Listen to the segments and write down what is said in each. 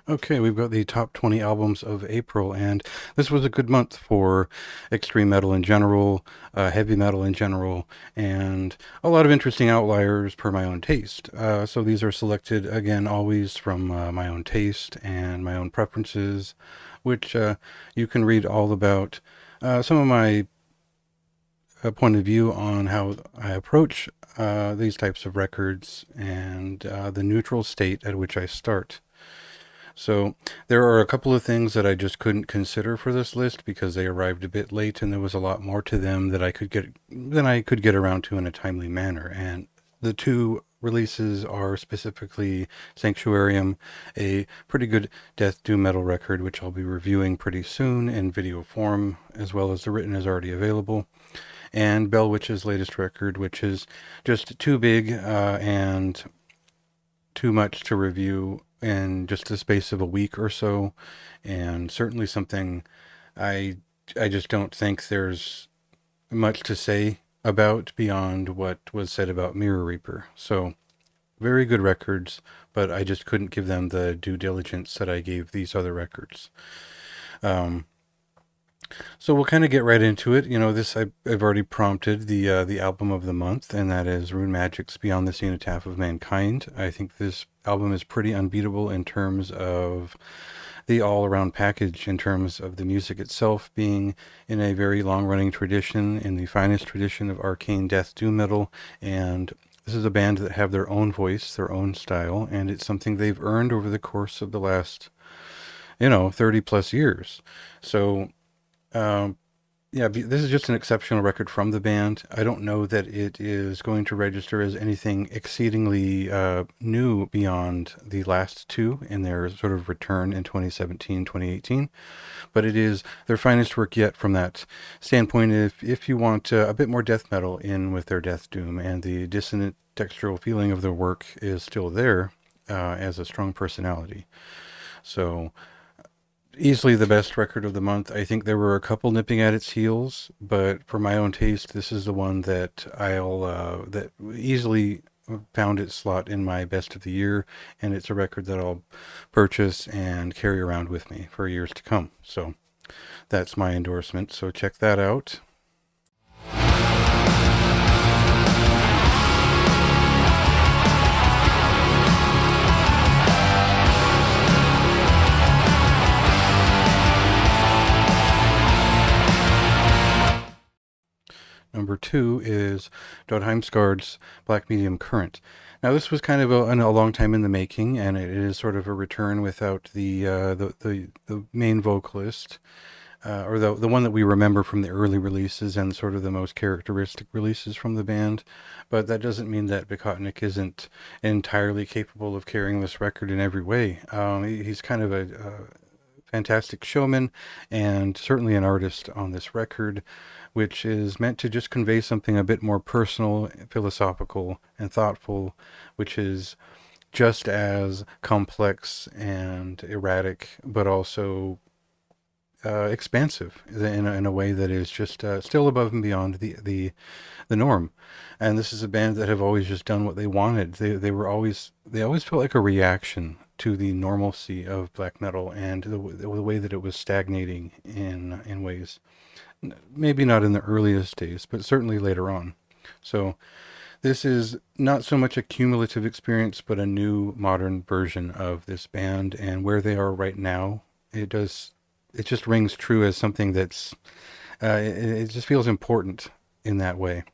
Okay, we've got the top 20 albums of April, and this was a good month for extreme metal in general, heavy metal in general, and a lot of interesting outliers per my own taste. So these are selected, again, always from my own taste and my own preferences, which you can read all about some of my point of view on how I approach these types of records and the neutral state at which I start. So there are a couple of things that I just couldn't consider for this list because they arrived a bit late and there was a lot more to them that I could get around to in a timely manner. And the two releases are specifically Sanctuarium, a pretty good death doom metal record, which I'll be reviewing pretty soon in video form, as well as the written is already available, and Bell Witch's latest record, which is just too big and too much to review in just the space of a week or so, and certainly something I I just don't think there's much to say about beyond what was said about Mirror Reaper. So very good records, but I just couldn't give them the due diligence that I gave these other records. Um, so we'll kind of get right into it. You know, I've already prompted the album of the month, and that is Rune Magic's Beyond the Cenotaph of Mankind. I think this album is pretty unbeatable in terms of the all-around package, in terms of the music itself being in a very long-running tradition, in the finest tradition of arcane death doom metal, and this is a band that have their own voice, their own style, and it's something they've earned over the course of the last, 30 plus years. So um, yeah, this is just an exceptional record from the band. I don't know that it is going to register as anything exceedingly new beyond the last two in their sort of return in 2017, 2018, but it is their finest work yet from that standpoint. If you want a bit more death metal in with their death doom, and the dissonant textural feeling of their work is still there as a strong personality. So easily the best record of the month. I think there were a couple nipping at its heels, but for my own taste, this is the one that that easily found its slot in my best of the year, and it's a record that I'll purchase and carry around with me for years to come. So that's my endorsement. So check that out. Number two is Dodheimsgard's Black Medium Current. Now, this was kind of a long time in the making, and it is sort of a return without the main vocalist, or the one that we remember from the early releases and sort of the most characteristic releases from the band. But that doesn't mean that Bikotnik isn't entirely capable of carrying this record in every way. He's kind of a fantastic showman and certainly an artist on this record, which is meant to just convey something a bit more personal, philosophical, and thoughtful, which is just as complex and erratic, but also expansive in a way that is just still above and beyond the norm. And this is a band that have always just done what they wanted. They always felt like a reaction to the normalcy of black metal and the way that it was stagnating in ways. Maybe not in the earliest days, but certainly later on. So this is not so much a cumulative experience, but a new modern version of this band, and where they are right now. It just rings true as something that's, it just feels important in that way.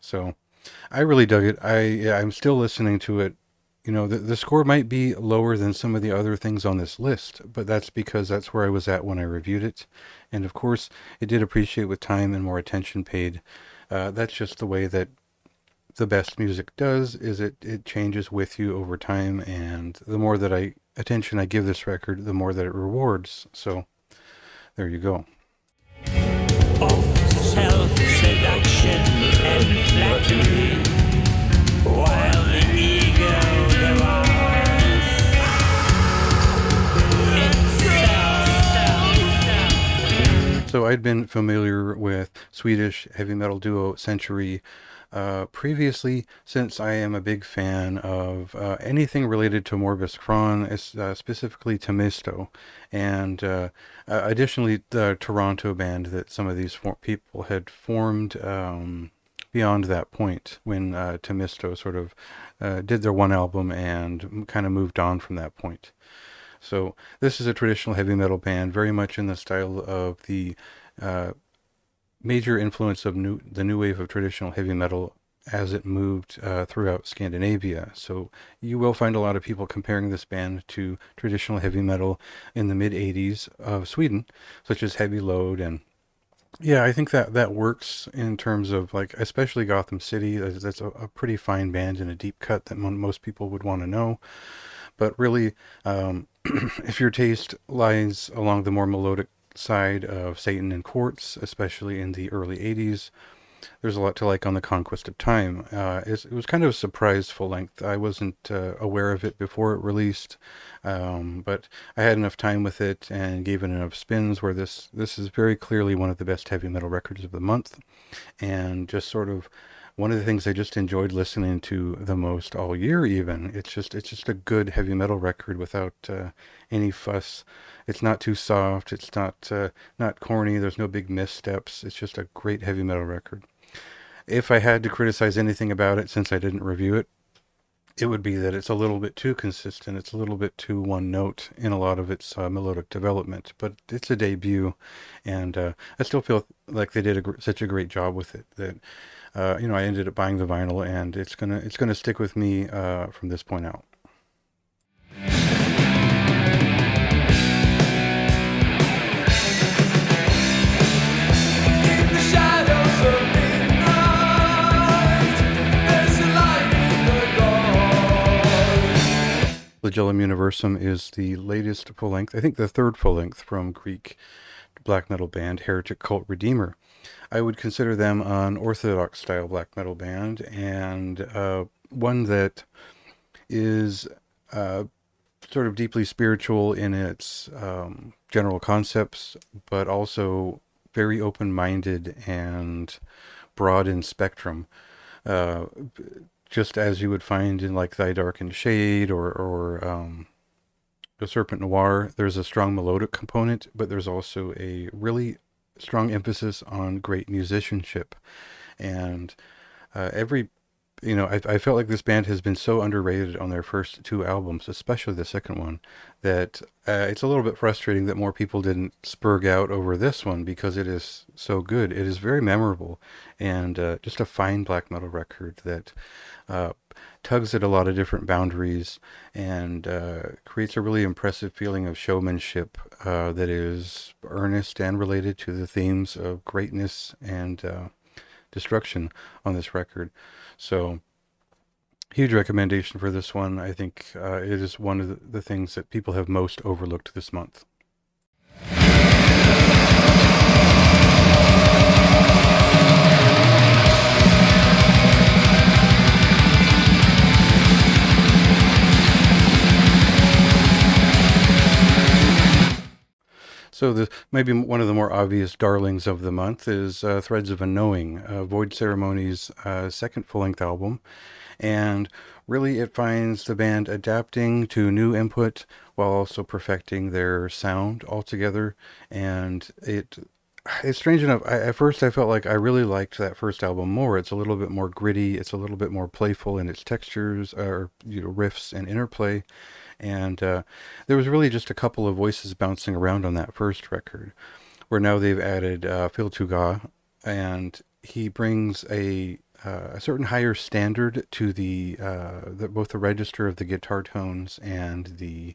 So I really dug it. I'm still listening to it. You know, the score might be lower than some of the other things on this list, but that's because that's where I was at when I reviewed it. And of course, it did appreciate with time and more attention paid. That's just the way that the best music does, is it changes with you over time. And the more that attention I give this record, the more that it rewards. So there you go. Of self-seduction and flattery, while the ego devours itself. So I'd been familiar with Swedish heavy metal duo Century Previously, since I am a big fan of anything related to Morbus Crohn, specifically Temisto, and additionally the Toronto band that some of these people had formed beyond that point when Temisto sort of did their one album and kind of moved on from that point. So this is a traditional heavy metal band, very much in the style of the uh, major influence of the new wave of traditional heavy metal as it moved throughout Scandinavia. So you will find a lot of people comparing this band to traditional heavy metal in the mid 80s of Sweden, such as Heavy Load. And yeah, I think that that works in terms of like, especially Gotham City. That's a pretty fine band and a deep cut that most people would want to know. But really, if your taste lies along the more melodic side of Satan and Quartz, especially in the early 80s, there's a lot to like on the Conquest of Time. It was kind of a surprise full length. I wasn't aware of it before it released, but I had enough time with it and gave it enough spins where this is very clearly one of the best heavy metal records of the month, and just sort of one of the things I just enjoyed listening to the most all year. Even it's just a good heavy metal record without any fuss. It's not too soft. It's not corny. There's no big missteps. It's just a great heavy metal record. If I had to criticize anything about it, since I didn't review it, it would be that it's a little bit too consistent. It's a little bit too one note in a lot of its melodic development. But it's a debut, and I still feel like they did such a great job with it that I ended up buying the vinyl, and it's gonna stick with me from this point out. In the shadows of midnight, there's a light in the dark. Flagellum Universum is the latest full length, I think the third full length from Greek black metal band Heretic Cult Redeemer. I would consider them an orthodox style black metal band, and one that is uh, sort of deeply spiritual in its general concepts, but also very open minded and broad in spectrum. Uh, just as you would find in like Thy Darkened Shade or The Serpent Noir, there's a strong melodic component, but there's also a really strong emphasis on great musicianship. And every I felt like this band has been so underrated on their first two albums, especially the second one, that it's a little bit frustrating that more people didn't spurg out over this one because it is so good. It is very memorable and just a fine black metal record that uh, tugs at a lot of different boundaries and creates a really impressive feeling of showmanship that is earnest and related to the themes of greatness and destruction on this record. So, huge recommendation for this one. I think it is one of the things that people have most overlooked this month. So the maybe one of the more obvious darlings of the month is Threads of Unknowing, Void Ceremony's second full-length album, and really it finds the band adapting to new input while also perfecting their sound altogether. And it's strange enough. At first, I felt like I really liked that first album more. It's a little bit more gritty. It's a little bit more playful in its textures, or riffs and interplay. And there was really just a couple of voices bouncing around on that first record, where now they've added Phil Tuga, and he brings a certain higher standard to both the register of the guitar tones and the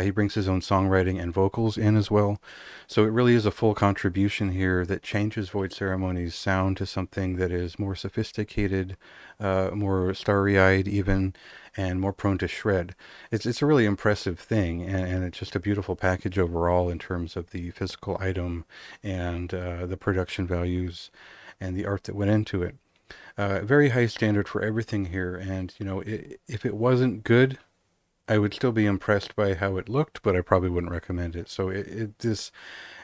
he brings his own songwriting and vocals in as well. So it really is a full contribution here that changes Void Ceremony's sound to something that is more sophisticated, more starry-eyed even, and more prone to shred. It's a really impressive thing, and it's just a beautiful package overall in terms of the physical item and the production values and the art that went into it. Very high standard for everything here, and if it wasn't good, I would still be impressed by how it looked, but I probably wouldn't recommend it. So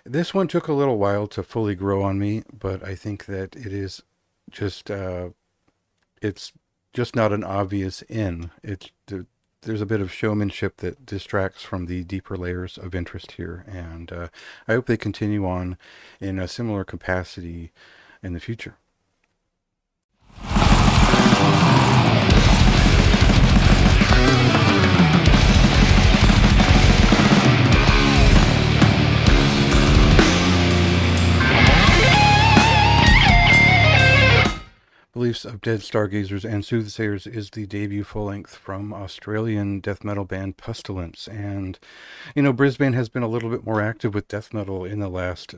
this one took a little while to fully grow on me, but I think that it is just it's just not an obvious in. There's a bit of showmanship that distracts from the deeper layers of interest here, and I hope they continue on in a similar capacity in the future. Beliefs of Dead Stargazers and Soothsayers is the debut full length from Australian death metal band Pestilence. And, Brisbane has been a little bit more active with death metal in the last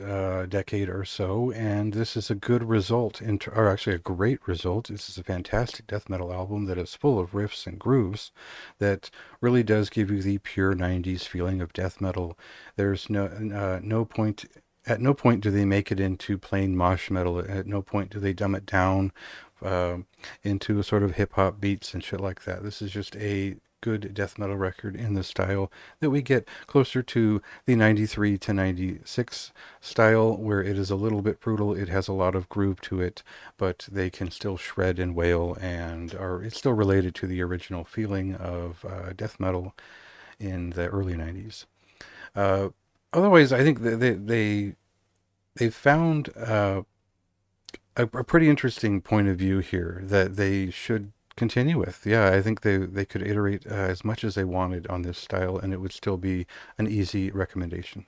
decade or so. And this is a good result, or actually a great result. This is a fantastic death metal album that is full of riffs and grooves that really does give you the pure 90s feeling of death metal. There's no point. At no point do they make it into plain mosh metal. At no point do they dumb it down uh, into a sort of hip hop beats and shit like that. This is just a good death metal record in the style that we get closer to the 93 to 96 style, where it is a little bit brutal. It has a lot of groove to it, but they can still shred and wail, and it's still related to the original feeling of death metal in the early 90s. Uh, Otherwise, I think they found a pretty interesting point of view here that they should continue with. Yeah, I think they could iterate as much as they wanted on this style, and it would still be an easy recommendation.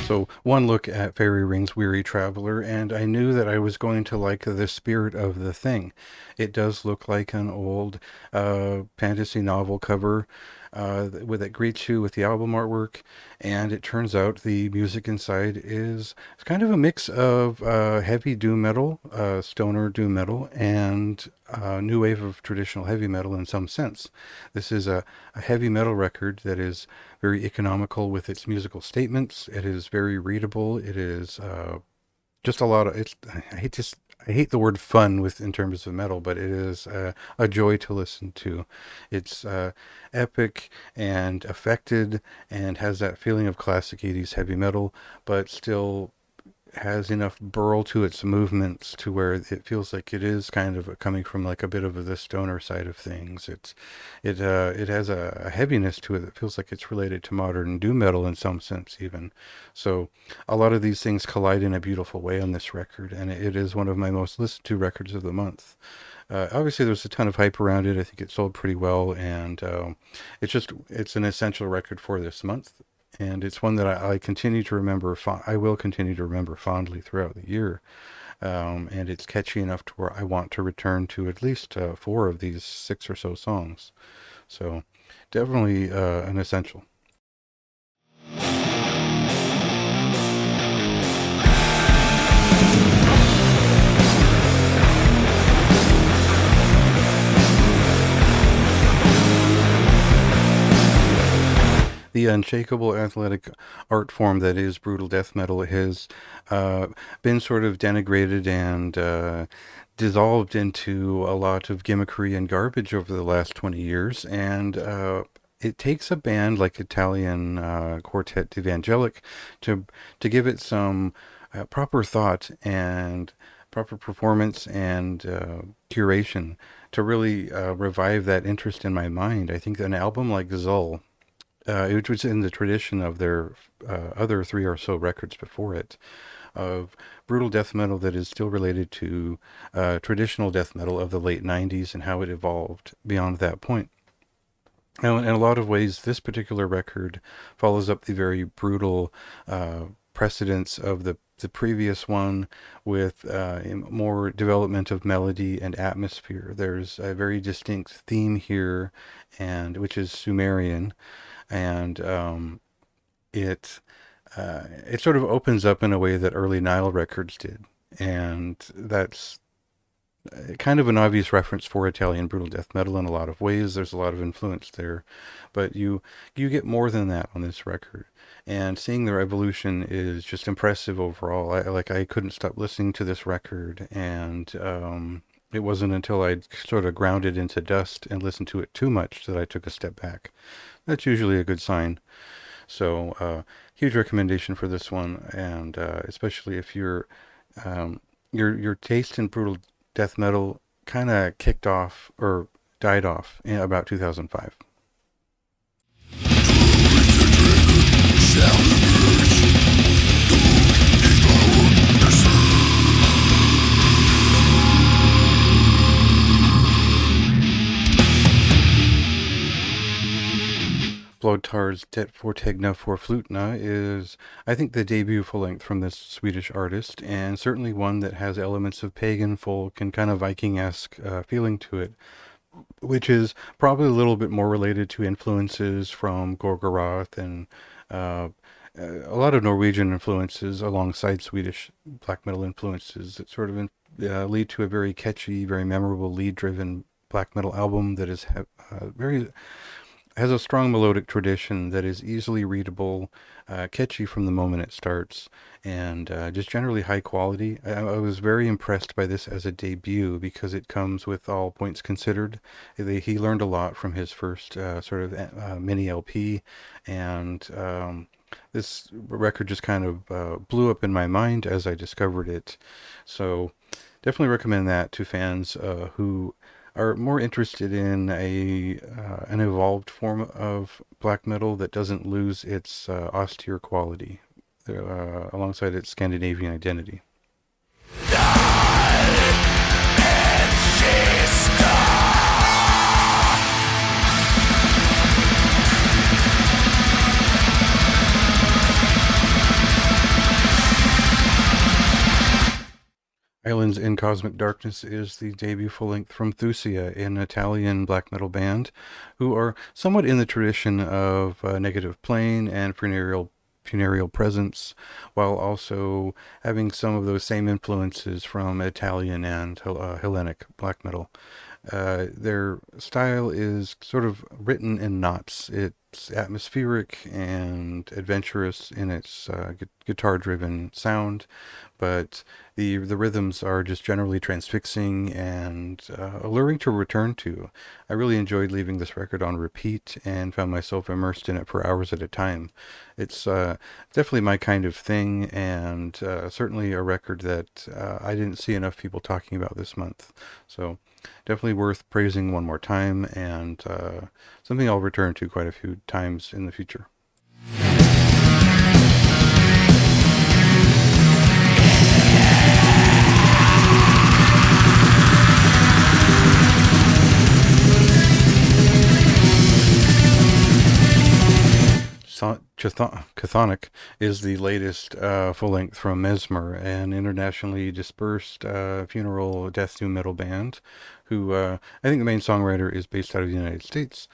So one look at Fairy Ring's Weary Traveler, and I knew that I was going to like the spirit of the thing. It does look like an old fantasy novel cover with that greets you with the album artwork, and it turns out the music inside is kind of a mix of heavy doom metal, stoner doom metal, and new wave of traditional heavy metal in some sense. This is a heavy metal record that is very economical with its musical statements. It is very readable. It is just a lot of it's. I hate the word fun with in terms of metal, but it is a joy to listen to. It's epic and affected and has that feeling of classic 80s heavy metal, but still has enough burl to its movements to where it feels like it is kind of coming from like a bit of the stoner side of things. It has a heaviness to it that feels like it's related to modern doom metal in some sense even. So a lot of these things collide in a beautiful way on this record, and it is one of my most listened to records of the month. Obviously, there's a ton of hype around it. I think it sold pretty well, and it's an essential record for this month, and it's one that I continue to remember. I will continue to remember fondly throughout the year, and it's catchy enough to where I want to return to at least four of these six or so songs. So, definitely an essential. The unshakable athletic art form that is brutal death metal has been sort of denigrated and dissolved into a lot of gimmickry and garbage over the last 20 years. And it takes a band like Italian Quartet Evangelic to give it some proper thought and proper performance and curation to really revive that interest in my mind. I think an album like Zull, which was in the tradition of their other three or so records before it, of brutal death metal that is still related to traditional death metal of the late 90s and how it evolved beyond that point. Now, in a lot of ways, this particular record follows up the very brutal precedents of the previous one with more development of melody and atmosphere. There's a very distinct theme here, and which is Sumerian, and it sort of opens up in a way that early Nile records did, and that's kind of an obvious reference for Italian brutal death metal in a lot of ways. There's a lot of influence there, but you get more than that on this record. And seeing their evolution is just impressive overall. I couldn't stop listening to this record, and It wasn't until I'd sort of ground it into dust and listened to it too much that I took a step back. That's usually a good sign. So, huge recommendation for this one, and especially if your taste in brutal death metal kind of kicked off or died off in about 2005. Blodtar's Det Fortegna for Flutna is, I think, the debut full length from this Swedish artist, and certainly one that has elements of pagan folk and kind of Viking esque feeling to it, which is probably a little bit more related to influences from Gorgoroth and uh, a lot of Norwegian influences alongside Swedish black metal influences that sort of lead to a very catchy, very memorable lead driven black metal album that is very has a strong melodic tradition that is easily readable, catchy from the moment it starts, and just generally high quality. I was very impressed by this as a debut because it comes with all points considered. He learned a lot from his first sort of mini LP, and this record just kind of blew up in my mind as I discovered it. So definitely recommend that to fans who are more interested in a an evolved form of black metal that doesn't lose its austere quality alongside its Scandinavian identity. Islands in Cosmic Darkness is the debut full length from Thusia, an Italian black metal band who are somewhat in the tradition of Negative Plane and Funereal Presence, while also having some of those same influences from Italian and Hellenic black metal. Their style is sort of written in knots. It's atmospheric and adventurous in its guitar-driven sound, but the rhythms are just generally transfixing and alluring to return to. I really enjoyed leaving this record on repeat and found myself immersed in it for hours at a time. It's definitely my kind of thing, and certainly a record that I didn't see enough people talking about this month. So definitely worth praising one more time, and something I'll return to quite a few times in the future. Chthonic is the latest full length from Mesmer, an internationally dispersed funeral death doom metal band who I think the main songwriter is based out of the United States.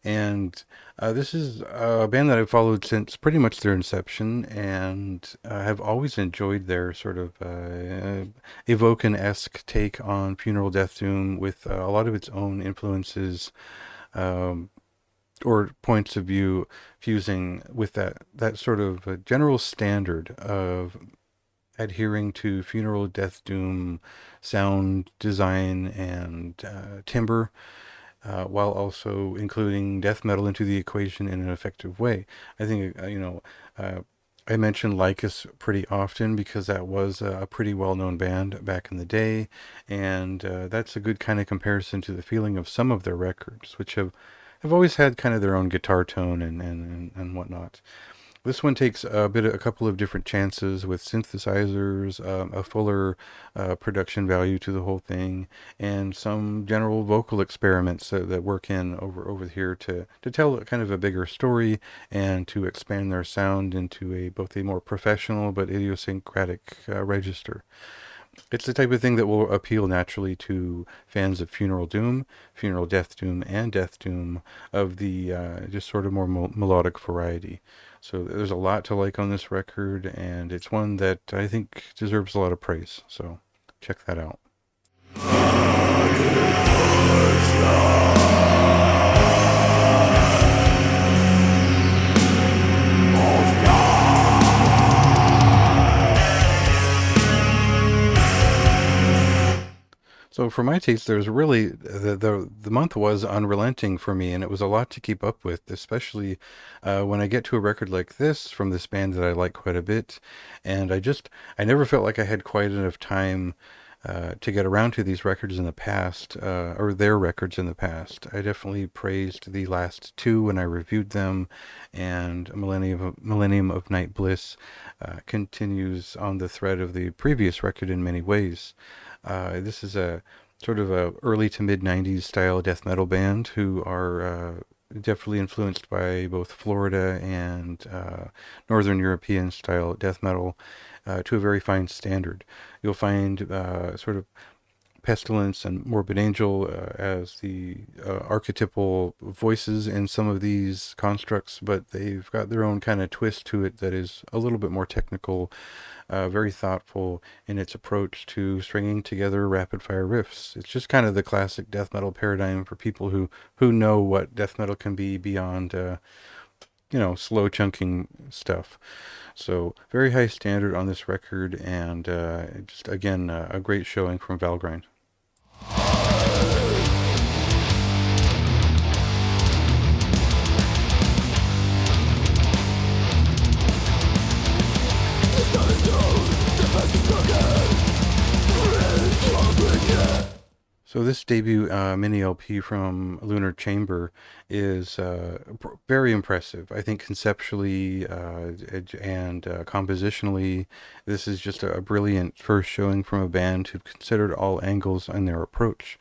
And this is a band that I've followed since pretty much their inception, and have always enjoyed their sort of Evoken-esque take on funeral death doom with a lot of its own influences. Or points of view fusing with that sort of general standard of adhering to funeral death doom sound design and timbre, while also including death metal into the equation in an effective way. I think I mention Lycus pretty often because that was a pretty well-known band back in the day, and that's a good kind of comparison to the feeling of some of their records, which have always had kind of their own guitar tone and whatnot. This one takes a couple of different chances with synthesizers, a fuller production value to the whole thing, and some general vocal experiments that work in over here to tell kind of a bigger story and to expand their sound into both a more professional but idiosyncratic register. It's the type of thing that will appeal naturally to fans of funeral doom, funeral death doom, and death doom of the just sort of more melodic variety. So there's a lot to like on this record, and it's one that I think deserves a lot of praise. So check that out. So for my taste, there's really the month was unrelenting for me, and it was a lot to keep up with, especially when I get to a record like this from this band that I like quite a bit, and I never felt like I had quite enough time to get around to these records in the past, or their records in the past. I definitely praised the last two when I reviewed them, and Millennium of Night Bliss continues on the thread of the previous record in many ways. This is a sort of a early to mid '90s style death metal band who are definitely influenced by both Florida and Northern European style death metal to a very fine standard. You'll find sort of Pestilence and Morbid Angel as the archetypal voices in some of these constructs, but they've got their own kind of twist to it that is a little bit more technical, very thoughtful in its approach to stringing together rapid fire riffs. It's just kind of the classic death metal paradigm for people who know what death metal can be beyond slow chunking stuff. So very high standard on this record, and just again a great showing from Valgrind. So this debut mini LP from Lunar Chamber is very impressive. I think conceptually and compositionally, this is just a brilliant first showing from a band who've considered all angles in their approach.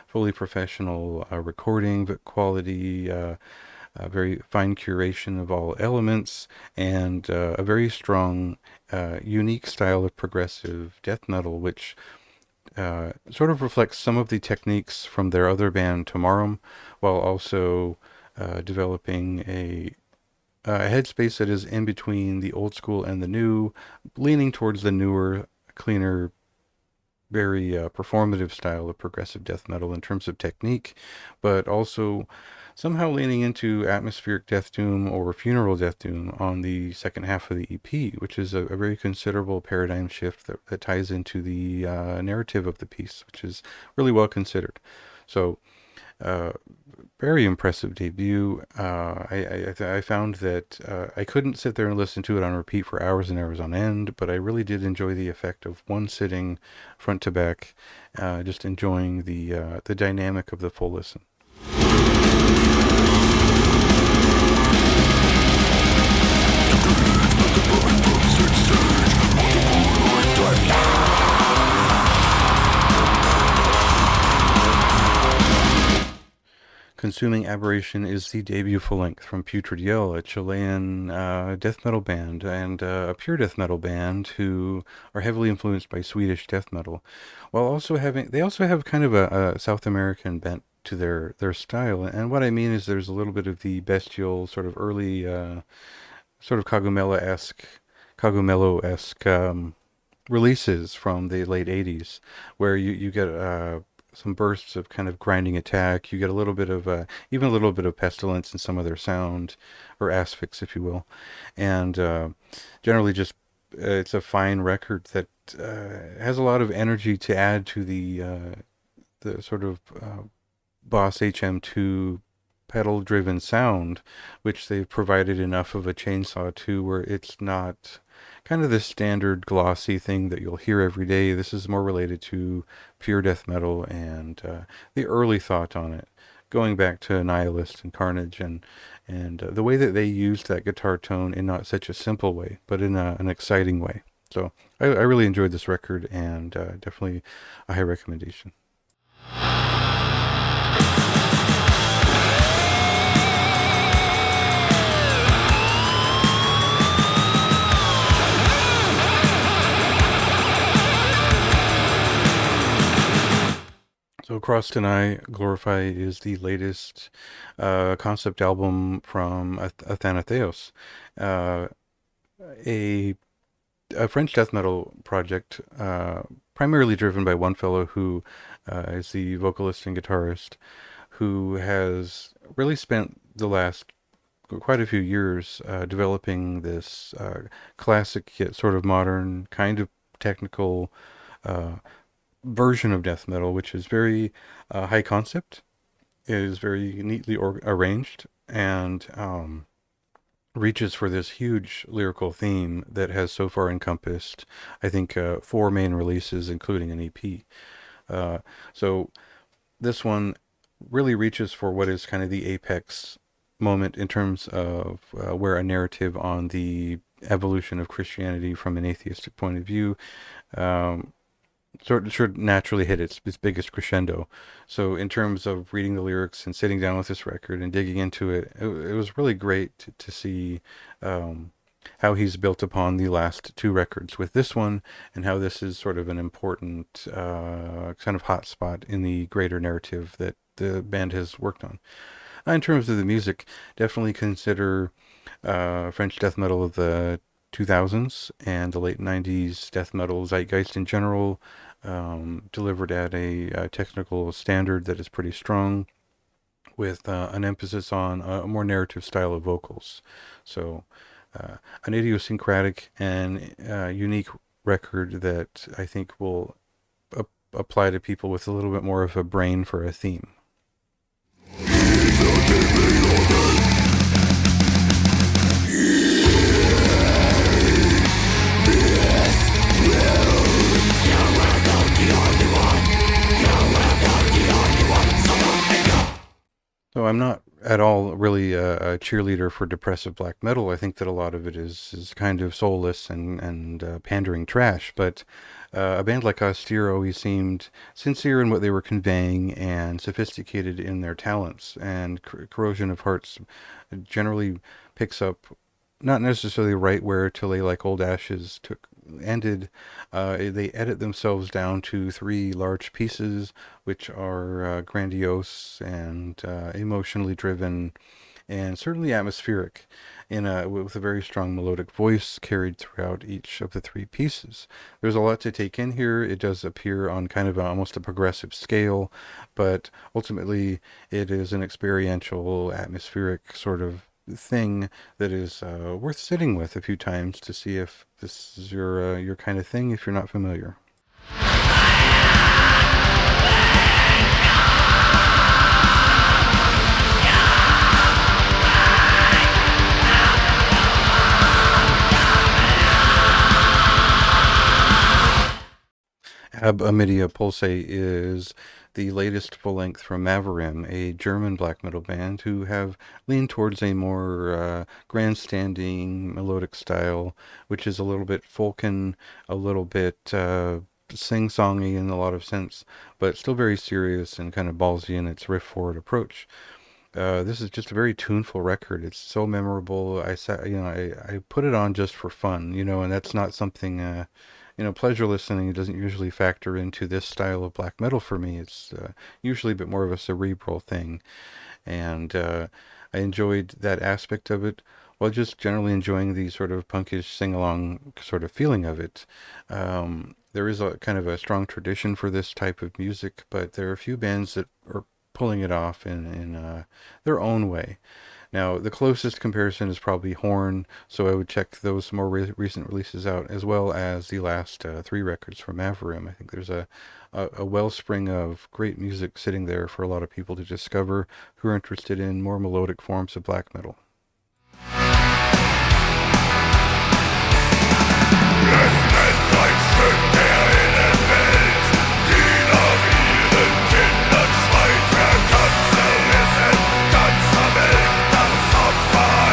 Fully professional recording, but quality, very fine curation of all elements, and a very strong, unique style of progressive death metal, which sort of reflects some of the techniques from their other band, Tomarum, while also developing a headspace that is in between the old school and the new, leaning towards the newer, cleaner, very performative style of progressive death metal in terms of technique, but also somehow leaning into atmospheric death doom or funeral death doom on the second half of the EP, which is a very considerable paradigm shift that ties into the narrative of the piece, which is really well considered. So, uh, very impressive debut. I found that I couldn't sit there and listen to it on repeat for hours and hours on end, but I really did enjoy the effect of one sitting, front to back, just enjoying the dynamic of the full listen. Consuming Aberration is the debut full length from Putrid Yell, a Chilean death metal band and a pure death metal band who are heavily influenced by Swedish death metal, while also they also have kind of a South American bent to their style. And what I mean is there's a little bit of the bestial sort of early sort of Cogumelo-esque releases from the late 80s, where you get some bursts of kind of grinding attack. You get a little bit of, even a little bit of pestilence in some of their sound, or asphyx, if you will. And generally just, it's a fine record that has a lot of energy to add to the sort of Boss HM2 pedal driven sound, which they've provided enough of a chainsaw to where it's not kind of the standard glossy thing that you'll hear every day. This is more related to pure death metal and the early thought on it, going back to Nihilist and Carnage, and the way that they used that guitar tone in not such a simple way, but in an exciting way. So I really enjoyed this record, and definitely a high recommendation. So Cross Deny Glorify is the latest concept album from Athanatheos, uh, a, a French death metal project primarily driven by one fellow who is the vocalist and guitarist, who has really spent the last quite a few years developing this classic yet sort of modern kind of technical uh, version of death metal, which is very high concept, is very neatly arranged, and reaches for this huge lyrical theme that has so far encompassed, I think, four main releases, including an EP. Uh, so this one really reaches for what is kind of the apex moment in terms of where a narrative on the evolution of Christianity from an atheistic point of view um, sort of naturally hit its biggest crescendo. So in terms of reading the lyrics and sitting down with this record and digging into it was really great to see um, how he's built upon the last two records with this one, and how this is sort of an important kind of hotspot in the greater narrative that the band has worked on. In terms of the music, definitely consider French death metal of the 2000s and the late 90s death metal zeitgeist in general, delivered at a technical standard that is pretty strong, with an emphasis on a more narrative style of vocals. So, an idiosyncratic and unique record that I think will apply to people with a little bit more of a brain for a theme. So I'm not at all really a cheerleader for depressive black metal. I think that a lot of it is kind of soulless and pandering trash. But a band like Austere always seemed sincere in what they were conveying and sophisticated in their talents. And Corrosion of Hearts generally picks up not necessarily right where To Lay Like Old Ashes took ended. They edit themselves down to three large pieces, which are grandiose and emotionally driven, and certainly atmospheric, with a very strong melodic voice carried throughout each of the three pieces. There's a lot to take in here. It does appear on kind of almost a progressive scale, but ultimately it is an experiential, atmospheric sort of thing that is worth sitting with a few times to see if this is your kind of thing if you're not familiar. Ab Amidia Pulse is the latest full length from Mavarim, a German black metal band who have leaned towards a more grandstanding melodic style, which is a little bit folken, a little bit sing-songy in a lot of sense, but still very serious and kind of ballsy in its riff forward approach. This is just a very tuneful record. It's so memorable. I put it on just for fun, and that's not something, pleasure listening doesn't usually factor into this style of black metal for me. It's usually a bit more of a cerebral thing. And I enjoyed that aspect of it while just generally enjoying the sort of punkish sing-along sort of feeling of it. There is a kind of a strong tradition for this type of music, but there are a few bands that are pulling it off in their own way. Now, the closest comparison is probably Horn, so I would check those more recent releases out, as well as the last three records from Mavarim. I think there's a wellspring of great music sitting there for a lot of people to discover who are interested in more melodic forms of black metal.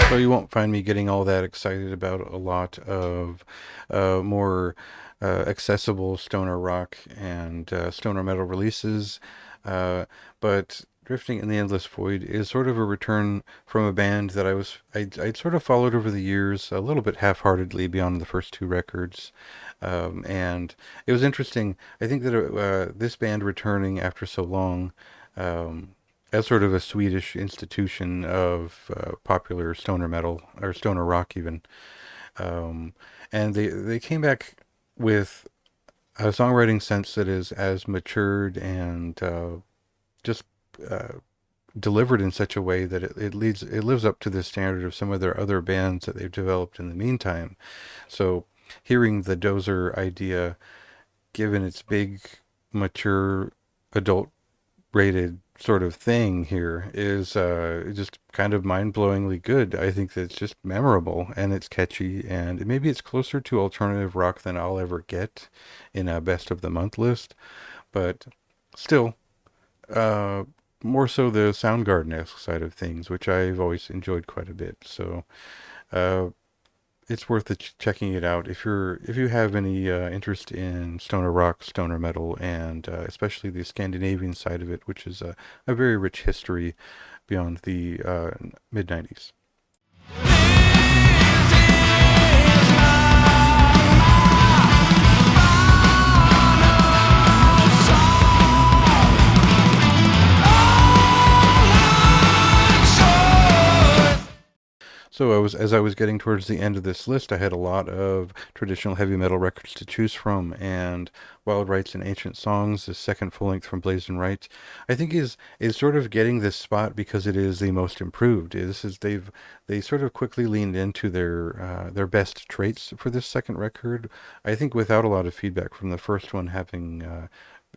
So you won't find me getting all that excited about a lot of more accessible stoner rock and stoner metal releases, but Drifting in the Endless Void is sort of a return from a band that I'd sort of followed over the years a little bit half-heartedly beyond the first two records. And it was interesting. I think that this band returning after so long, um, as sort of a Swedish institution of popular stoner metal or stoner rock even, um, and they came back with a songwriting sense that is as matured and just uh, delivered in such a way that it lives up to the standard of some of their other bands that they've developed in the meantime. So hearing the Dozer idea given its big mature adult rated sort of thing here is just kind of mind-blowingly good. I think that it's just memorable and it's catchy, and maybe it's closer to alternative rock than I'll ever get in a best of the month list, but still, uh, more so the Soundgarden-esque side of things, which I've always enjoyed quite a bit. So uh, it's worth checking it out if you have any interest in stoner rock, stoner metal, and especially the Scandinavian side of it, which is a very rich history beyond the mid '90s. So as I was getting towards the end of this list, I had a lot of traditional heavy metal records to choose from, and Wild Rites and Ancient Songs, the second full length from Blaze and Wright, I think is sort of getting this spot because it is the most improved. This is they sort of quickly leaned into their best traits for this second record. I think without a lot of feedback from the first one having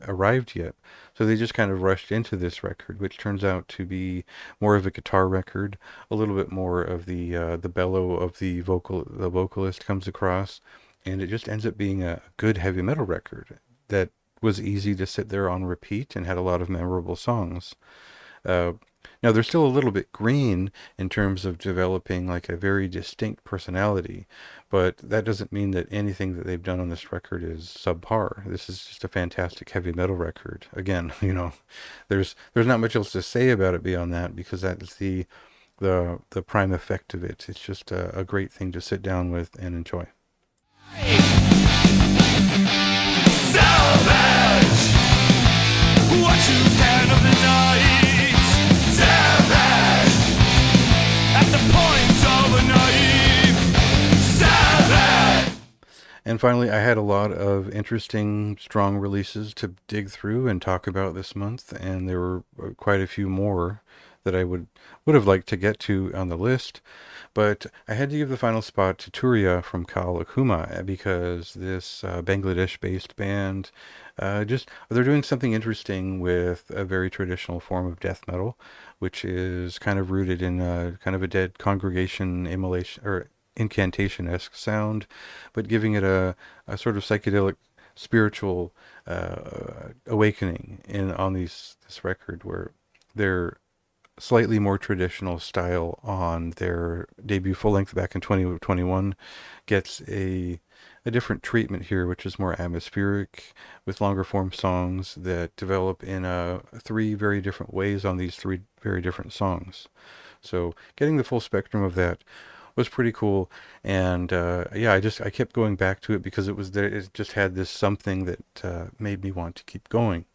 arrived yet. So they just kind of rushed into this record, which turns out to be more of a guitar record, a little bit more of the bellow of the vocalist comes across, and it just ends up being a good heavy metal record that was easy to sit there on repeat and had a lot of memorable songs. Uh, Now they're still a little bit green in terms of developing like a very distinct personality, but that doesn't mean that anything that they've done on this record is subpar. This is just a fantastic heavy metal record. Again, there's not much else to say about it beyond that because that's the prime effect of it. It's just a great thing to sit down with and enjoy. Salvage what you can of the night. Savage at the point of a knife. Savage. And finally, I had a lot of interesting, strong releases to dig through and talk about this month, and there were quite a few more that I would have liked to get to on the list. But I had to give the final spot to Turia from Kal Akuma because this Bangladesh-based band just they're doing something interesting with a very traditional form of death metal, which is kind of rooted in kind of a dead congregation immolation or incantation-esque sound, but giving it a sort of psychedelic spiritual awakening in on this record where they're slightly more traditional style on their debut full length back in 2021 gets a different treatment here, which is more atmospheric with longer form songs that develop in three very different ways on these three very different songs. So getting the full spectrum of that was pretty cool, and yeah, I kept going back to it because it was there. It just had this something that made me want to keep going.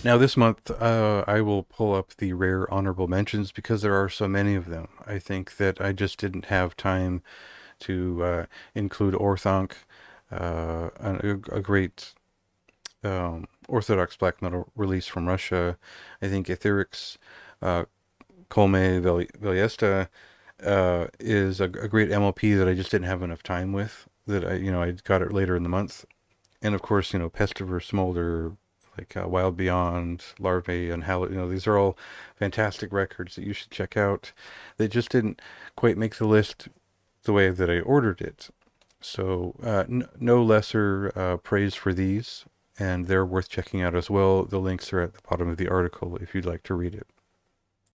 Now, this month, I will pull up the rare honorable mentions because there are so many of them. I think that I just didn't have time to include Orthonk, a great Orthodox black metal release from Russia. I think Etheric's uh, Colme Veliesta is a great MLP that I just didn't have enough time with. That I got it later in the month, and of course, Pestiver, Smolder, like Wild Beyond, Larvae, and Hallowed. These are all fantastic records that you should check out. They just didn't quite make the list the way that I ordered it. So no lesser praise for these, and they're worth checking out as well. The links are at the bottom of the article if you'd like to read it.